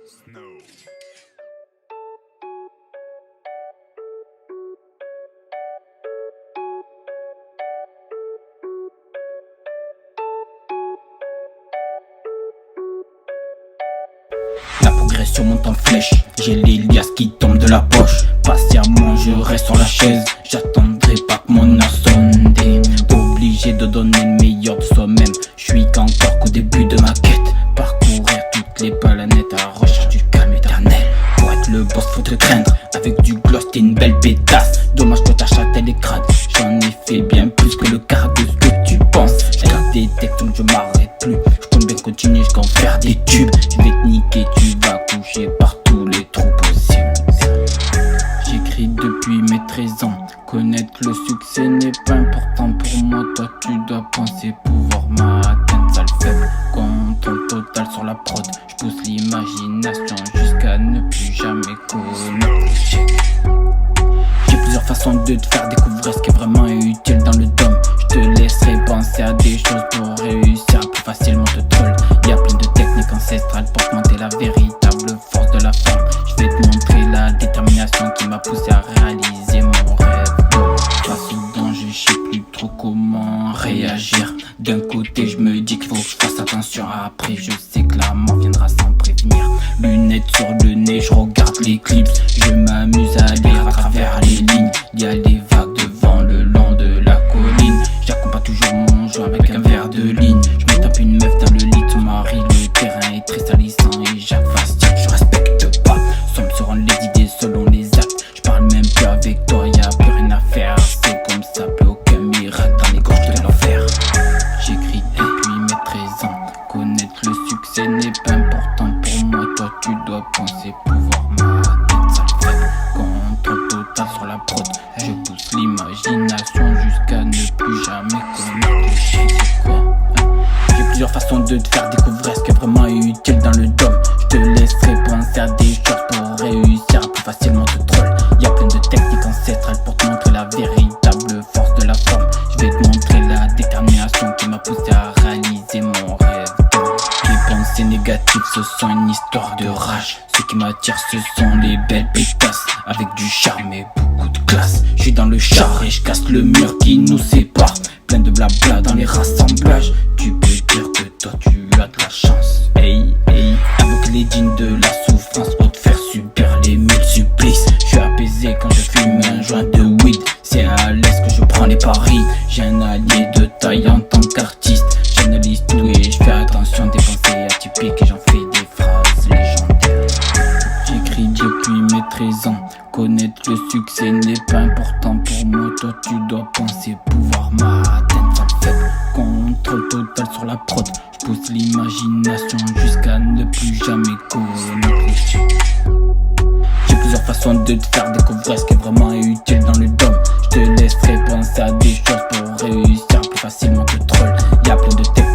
Snow. La progression monte en flèche, j'ai les liasses qui tombent de la poche. Patiemment je reste sur la chaise, j'attendrai pas que mon heure sonne. Obligé de donner le meilleur de soi-même, je suis qu'encore qu'au début de ma quête. Parcourir toutes les planètes à la recherche du calme éternel. Pour être le boss faut te craindre, avec du gloss t'es une belle pétasse. Dommage que ta chatte elle est crade, j'en ai fait bien plus que le quart de ce que tu penses. Je garde des textes donc je m'arrête plus, je compte bien continuer jusqu'à en faire des tubes. Je vais te niquer, tu vas coucher par tous les trous possibles. J'écris depuis mes 13 ans, connaître le succès n'est pas important pour moi. Toi tu dois penser pouvoir m'atteindre, sale faible. Contrôle total sur la prod, je pousse l'imagination jusqu'à ne plus jamais connaître l'échec. J'ai plusieurs façons de te faire découvrir ce qui est vraiment utile dans le dôme. Je te laisserai penser à des choses pour réussir plus facilement te troll. Y'a plein de techniques ancestrales pour monter la véritable force de la femme. Je vais te montrer la détermination qui m'a poussé à réaliser mon rêve. Face au danger, je sais plus trop comment réagir. D'un côté je me dis qu'il faut que je fasse attention, après je sais que la mort viendra sans prévenir. Lunettes sur le nez, je regarde l'éclipse, je m'amuse à lire à travers les lignes. Y'a les vagues devant le long de la colline, j'accompagne toujours mon jeu avec un verre de ligne. Je me tape une meuf dans le lit de son mari, le terrain est très salissant et Jacques Bastien je respecte pas. Sommes se rendre les idées selon les actes, je parle même plus avec toi, y'a plus rien à faire. C'est comme ça, plus aucun miracle dans les gorges de l'enfer. J'écris depuis mes 13 ans, connaître le succès n'est pas important pour moi. Toi tu dois penser pouvoir m'atteindre, sale faible. Contrôle total sur la prod, je pousse l'imagination jusqu'à ne plus jamais connaître l'échec. C'est quoi J'ai plusieurs façons de te faire découvrir ce qui est vraiment utile dans le dôme. Je te laisserai penser à des choses pour réussir plus facilement te troll. Y'a plein de techniques ancestrales pour te montrer la véritable force de la forme. Je vais te montrer la détermination qui m'a poussé à réaliser mon rêve. Les pensées négatives ce sont une histoire de rage. Ce qui m'attire ce sont les belles pétasses, avec du charme et beaucoup de classe. Je suis dans le char et je casse le mur qui nous sépare. Plein de blabla dans les rassemblages, tu peux dire que toi tu as de la chance. Hey, hey, avec les jeans de la souffrance pour te faire subir les 1000 supplices. Je suis apaisé quand je fume un joint de weed, c'est à l'aise que je prends les paris. J'ai un allié de taille en tant qu'artiste, j'analyse tout et je fais attention des pensées atypiques et j'en fais des phrases légendaires. J'écris depuis mes 13 ans, connaître le succès n'est pas important pour moi. Toi tu dois penser pouvoir m'atteindre, sale faible. Contrôle total sur la prod, je pousse l'imagination jusqu'à ne plus jamais connaître l'échec. J'ai plusieurs façons de te faire découvrir ce qui est vraiment utile dans le dôme. Je te laisserai penser à des choses pour réussir plus facilement te troll. Y'a plein de techniques